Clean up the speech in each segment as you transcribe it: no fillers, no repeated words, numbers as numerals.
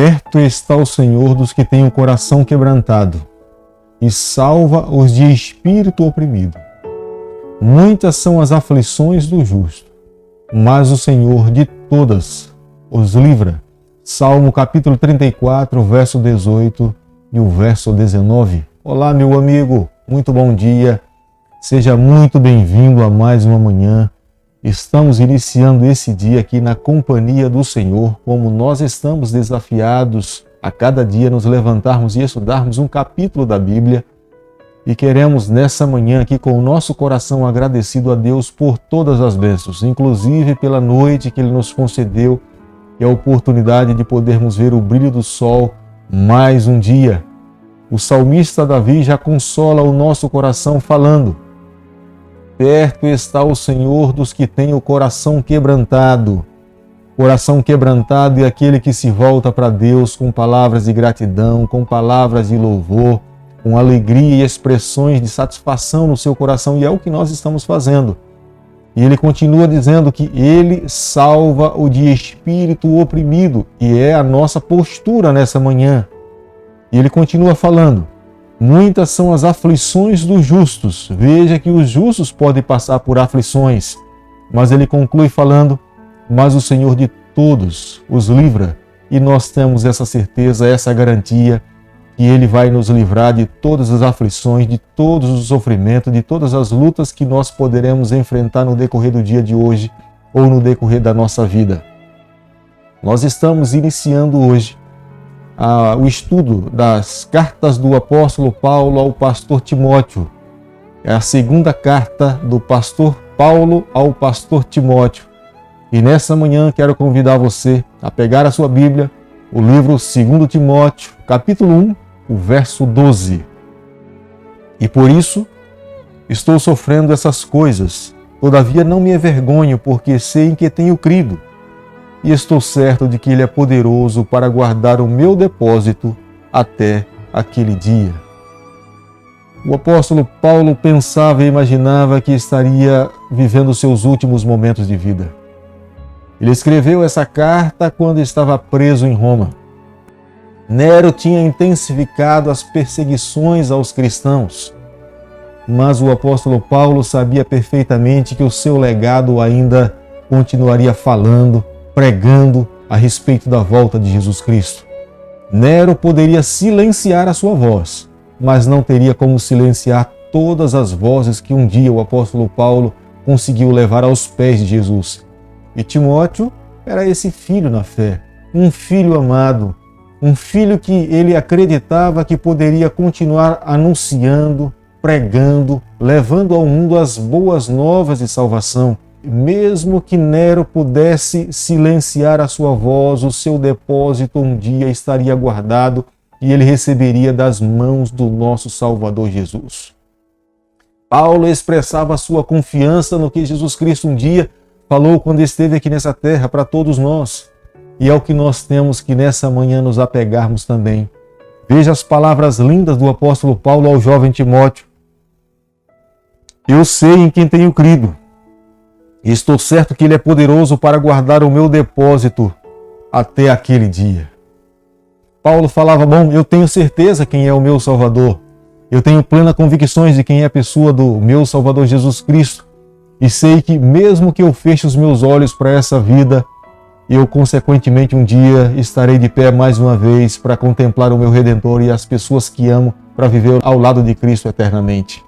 Perto está o Senhor dos que têm o coração quebrantado e salva os de espírito oprimido. Muitas são as aflições do justo, mas o Senhor de todas os livra. Salmo capítulo 34, verso 18 e o verso 19. Olá, meu amigo, muito bom dia. Seja muito bem-vindo a mais uma manhã. Estamos iniciando esse dia aqui na companhia do Senhor, como nós estamos desafiados a cada dia nos levantarmos e estudarmos um capítulo da Bíblia. E queremos nessa manhã aqui com o nosso coração agradecido a Deus por todas as bênçãos, inclusive pela noite que Ele nos concedeu e a oportunidade de podermos ver o brilho do sol mais um dia. O salmista Davi já consola o nosso coração falando: perto está o Senhor dos que têm o coração quebrantado. Coração quebrantado é aquele que se volta para Deus com palavras de gratidão, com palavras de louvor, com alegria e expressões de satisfação no seu coração, e é o que nós estamos fazendo. E ele continua dizendo que ele salva o de espírito oprimido, e é a nossa postura nessa manhã. E ele continua falando: muitas são as aflições dos justos. Veja que os justos podem passar por aflições, mas ele conclui falando: mas o Senhor de todos os livra. E nós temos essa certeza, essa garantia, que Ele vai nos livrar de todas as aflições, de todos os sofrimentos, de todas as lutas que nós poderemos enfrentar no decorrer do dia de hoje ou no decorrer da nossa vida. Nós estamos iniciando hoje o estudo das cartas do apóstolo Paulo ao pastor Timóteo. É a segunda carta do pastor Paulo ao pastor Timóteo. E nessa manhã quero convidar você a pegar a sua Bíblia, o livro 2 Timóteo, capítulo 1, o verso 12. E por isso estou sofrendo essas coisas, todavia não me envergonho, porque sei em que tenho crido, e estou certo de que Ele é poderoso para guardar o meu depósito até aquele dia. O apóstolo Paulo pensava e imaginava que estaria vivendo seus últimos momentos de vida. Ele escreveu essa carta quando estava preso em Roma. Nero tinha intensificado as perseguições aos cristãos, mas o apóstolo Paulo sabia perfeitamente que o seu legado ainda continuaria falando, pregando a respeito da volta de Jesus Cristo. Nero poderia silenciar a sua voz, mas não teria como silenciar todas as vozes que um dia o apóstolo Paulo conseguiu levar aos pés de Jesus. E Timóteo era esse filho na fé, um filho amado, um filho que ele acreditava que poderia continuar anunciando, pregando, levando ao mundo as boas novas de salvação. Mesmo que Nero pudesse silenciar a sua voz, o seu depósito um dia estaria guardado e ele receberia das mãos do nosso Salvador Jesus. Paulo expressava sua confiança no que Jesus Cristo um dia falou quando esteve aqui nessa terra para todos nós. E é o que nós temos que nessa manhã nos apegarmos também. Veja as palavras lindas do apóstolo Paulo ao jovem Timóteo. Eu sei em quem tenho crido, e estou certo que Ele é poderoso para guardar o meu depósito até aquele dia. Paulo falava: bom, eu tenho certeza quem é o meu Salvador. Eu tenho plena convicção de quem é a pessoa do meu Salvador Jesus Cristo. E sei que mesmo que eu feche os meus olhos para essa vida, eu consequentemente um dia estarei de pé mais uma vez para contemplar o meu Redentor e as pessoas que amo para viver ao lado de Cristo eternamente.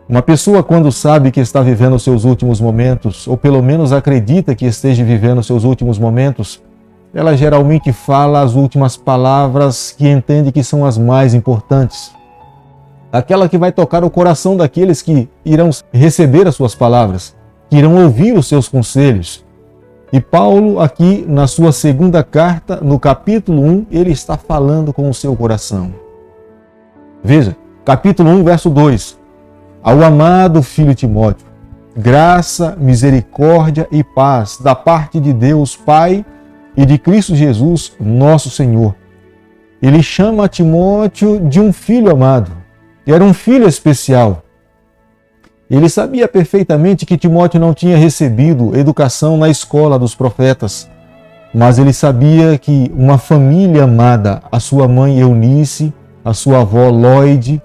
Uma pessoa, quando sabe que está vivendo os seus últimos momentos, ou pelo menos acredita que esteja vivendo os seus últimos momentos, ela geralmente fala as últimas palavras que entende que são as mais importantes. Aquela que vai tocar o coração daqueles que irão receber as suas palavras, que irão ouvir os seus conselhos. E Paulo, aqui na sua segunda carta, no capítulo 1, ele está falando com o seu coração. Veja, capítulo 1, verso 2. Ao amado filho Timóteo, graça, misericórdia e paz da parte de Deus Pai e de Cristo Jesus, nosso Senhor. Ele chama Timóteo de um filho amado. Era um filho especial. Ele sabia perfeitamente que Timóteo não tinha recebido educação na escola dos profetas. mas ele sabia que uma família amada, a sua mãe Eunice, a sua avó Lloyd,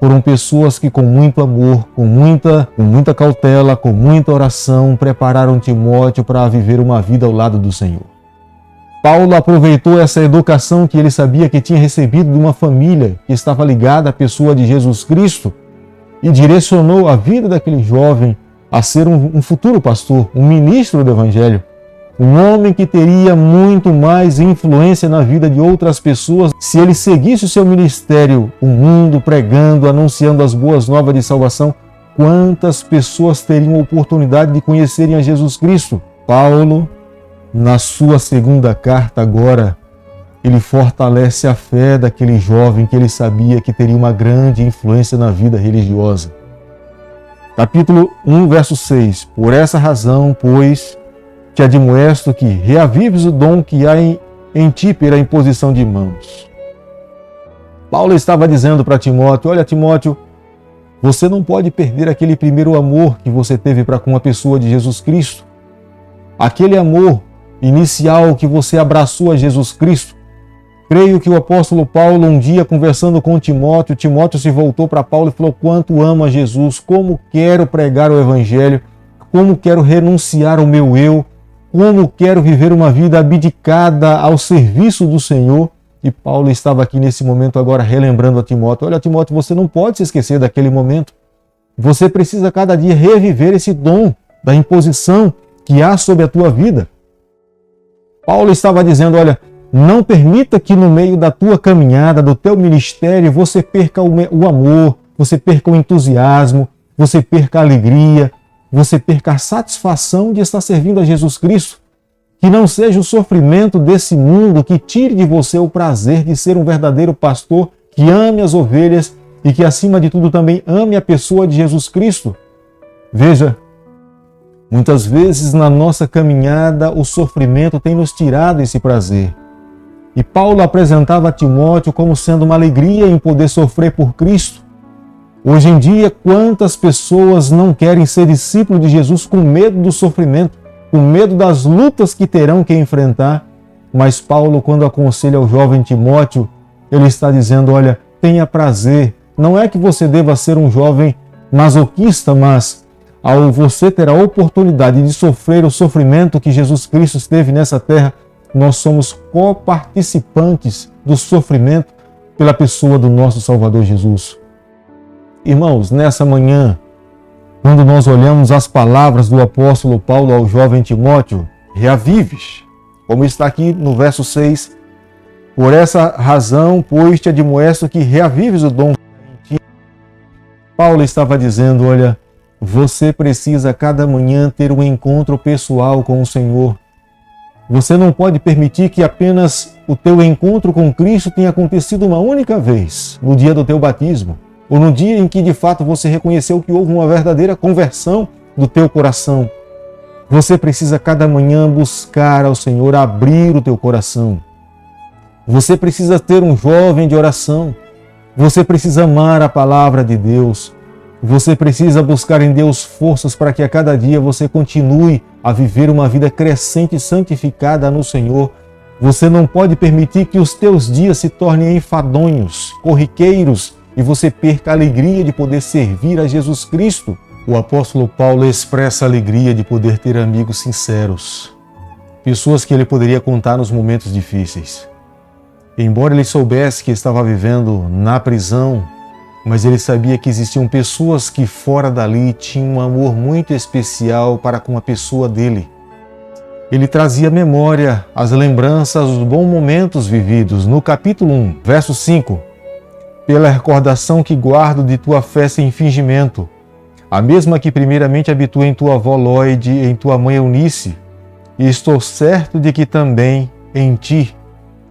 foram pessoas que com muito amor, com muita cautela, com muita oração, prepararam Timóteo para viver uma vida ao lado do Senhor. Paulo aproveitou essa educação que ele sabia que tinha recebido de uma família que estava ligada à pessoa de Jesus Cristo e direcionou a vida daquele jovem a ser um futuro pastor, um ministro do Evangelho, um homem que teria muito mais influência na vida de outras pessoas se ele seguisse o seu ministério, o mundo, pregando, anunciando as boas novas de salvação. Quantas pessoas teriam a oportunidade de conhecerem a Jesus Cristo? Paulo, na sua segunda carta agora, ele fortalece a fé daquele jovem que ele sabia que teria uma grande influência na vida religiosa. Capítulo 1, verso 6. Por essa razão, pois, te admoesto que reavives o dom que há em ti pela imposição de mãos. Paulo estava dizendo para Timóteo, olha Timóteo, você não pode perder aquele primeiro amor que você teve para com a pessoa de Jesus Cristo. Aquele amor inicial que você abraçou a Jesus Cristo. Creio que o apóstolo Paulo, um dia conversando com Timóteo, Timóteo se voltou para Paulo e falou, quanto amo a Jesus, como quero pregar o Evangelho, como quero renunciar ao meu eu, como quero viver uma vida abdicada ao serviço do Senhor. E Paulo estava aqui nesse momento agora relembrando a Timóteo, olha Timóteo, você não pode se esquecer daquele momento. Você precisa cada dia reviver esse dom da imposição que há sobre a tua vida. Paulo estava dizendo, olha, não permita que no meio da tua caminhada, do teu ministério, você perca o amor, você perca o entusiasmo, você perca a alegria, você perca a satisfação de estar servindo a Jesus Cristo. Que não seja o sofrimento desse mundo que tire de você o prazer de ser um verdadeiro pastor que ame as ovelhas e que, acima de tudo, também ame a pessoa de Jesus Cristo. Veja, muitas vezes na nossa caminhada o sofrimento tem nos tirado esse prazer. E Paulo apresentava a Timóteo como sendo uma alegria em poder sofrer por Cristo. Hoje em dia, quantas pessoas não querem ser discípulos de Jesus com medo do sofrimento, com medo das lutas que terão que enfrentar? Mas Paulo, quando aconselha o jovem Timóteo, ele está dizendo, olha, tenha prazer. Não é que você deva ser um jovem masoquista, mas ao você ter a oportunidade de sofrer o sofrimento que Jesus Cristo esteve nessa terra, nós somos coparticipantes do sofrimento pela pessoa do nosso Salvador Jesus. Irmãos, nessa manhã, quando nós olhamos as palavras do apóstolo Paulo ao jovem Timóteo, reavives, como está aqui no verso 6, por essa razão, pois te admoesto que reavives o dom em ti. Paulo estava dizendo, olha, você precisa cada manhã ter um encontro pessoal com o Senhor. Você não pode permitir que apenas o teu encontro com Cristo tenha acontecido uma única vez, no dia do teu batismo, ou no dia em que de fato você reconheceu que houve uma verdadeira conversão do teu coração. Você precisa cada manhã buscar ao Senhor, abrir o teu coração. Você precisa ter um jovem de oração. Você precisa amar a palavra de Deus. Você precisa buscar em Deus forças para que a cada dia você continue a viver uma vida crescente e santificada no Senhor. Você não pode permitir que os teus dias se tornem enfadonhos, corriqueiros, e você perca a alegria de poder servir a Jesus Cristo. O apóstolo Paulo expressa a alegria de poder ter amigos sinceros, pessoas que ele poderia contar nos momentos difíceis. Embora ele soubesse que estava vivendo na prisão, mas ele sabia que existiam pessoas que fora dali tinham um amor muito especial para com a pessoa dele. Ele trazia à memória as lembranças dos bons momentos vividos. No capítulo 1, verso 5, pela recordação que guardo de tua fé sem fingimento, a mesma que primeiramente habitua em tua avó Lloyd e em tua mãe Eunice, e estou certo de que também em ti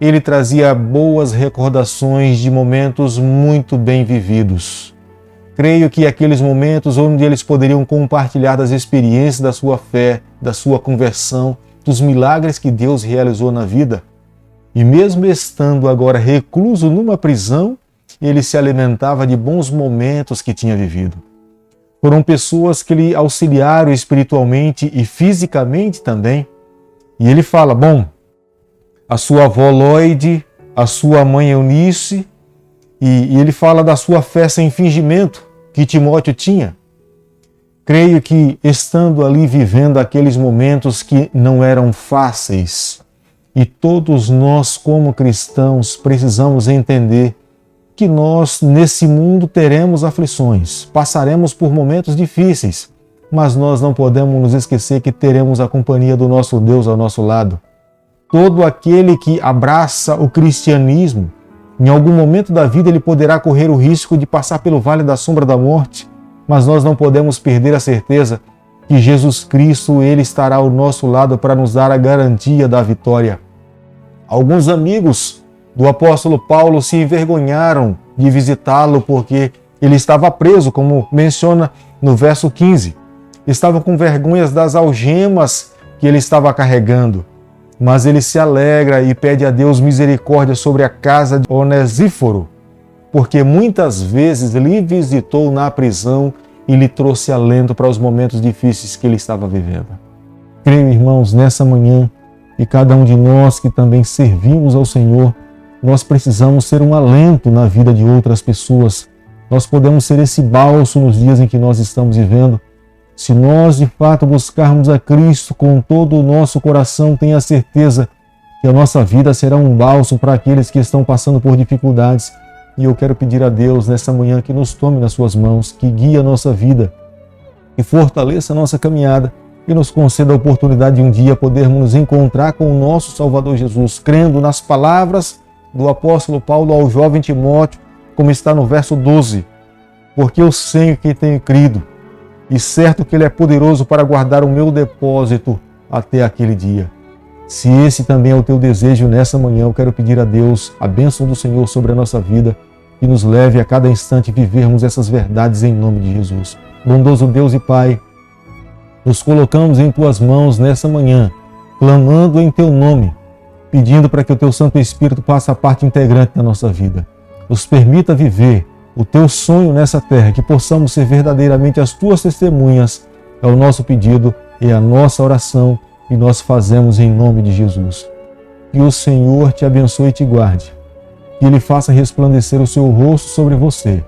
ele trazia boas recordações de momentos muito bem vividos. Creio que aqueles momentos onde eles poderiam compartilhar das experiências da sua fé, da sua conversão, dos milagres que Deus realizou na vida. E mesmo estando agora recluso numa prisão, ele se alimentava de bons momentos que tinha vivido. Foram pessoas que lhe auxiliaram espiritualmente e fisicamente também. E ele fala, bom, a sua avó Lloyd, a sua mãe Eunice, e ele fala da sua fé sem fingimento que Timóteo tinha. Creio que, estando ali vivendo aqueles momentos que não eram fáceis, e todos nós, como cristãos, precisamos entender que nós, nesse mundo, teremos aflições, passaremos por momentos difíceis, mas nós não podemos nos esquecer que teremos a companhia do nosso Deus ao nosso lado. Todo aquele que abraça o cristianismo, em algum momento da vida ele poderá correr o risco de passar pelo vale da sombra da morte, mas nós não podemos perder a certeza que Jesus Cristo, ele estará ao nosso lado para nos dar a garantia da vitória. Alguns amigos do apóstolo Paulo se envergonharam de visitá-lo porque ele estava preso, como menciona no verso 15. Estavam com vergonhas das algemas que ele estava carregando, mas ele se alegra e pede a Deus misericórdia sobre a casa de Onesíforo, porque muitas vezes lhe visitou na prisão e lhe trouxe alento para os momentos difíceis que ele estava vivendo. Creio, irmãos, nessa manhã, e cada um de nós que também servimos ao Senhor, nós precisamos ser um alento na vida de outras pessoas. Nós podemos ser esse bálsamo nos dias em que nós estamos vivendo. Se nós, de fato, buscarmos a Cristo com todo o nosso coração, tenha certeza que a nossa vida será um bálsamo para aqueles que estão passando por dificuldades. E eu quero pedir a Deus nessa manhã que nos tome nas suas mãos, que guie a nossa vida, que fortaleça a nossa caminhada e nos conceda a oportunidade de um dia podermos nos encontrar com o nosso Salvador Jesus, crendo nas palavras do apóstolo Paulo ao jovem Timóteo, como está no verso 12. Porque eu sei que tenho crido, e certo que Ele é poderoso para guardar o meu depósito até aquele dia. Se esse também é o teu desejo nessa manhã, eu quero pedir a Deus a bênção do Senhor sobre a nossa vida e nos leve a cada instante vivermos essas verdades em nome de Jesus. Bondoso Deus e Pai, nos colocamos em Tuas mãos nessa manhã, clamando em Teu nome, pedindo para que o Teu Santo Espírito faça a parte integrante da nossa vida. Nos permita viver o Teu sonho nessa terra, que possamos ser verdadeiramente as Tuas testemunhas. É o nosso pedido, é a nossa oração e nós fazemos em nome de Jesus. Que o Senhor te abençoe e te guarde, que Ele faça resplandecer o seu rosto sobre você,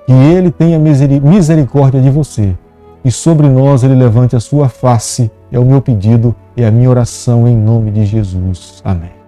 que Ele tenha misericórdia de você e sobre nós Ele levante a sua face. É o meu pedido e a minha oração em nome de Jesus. Amém.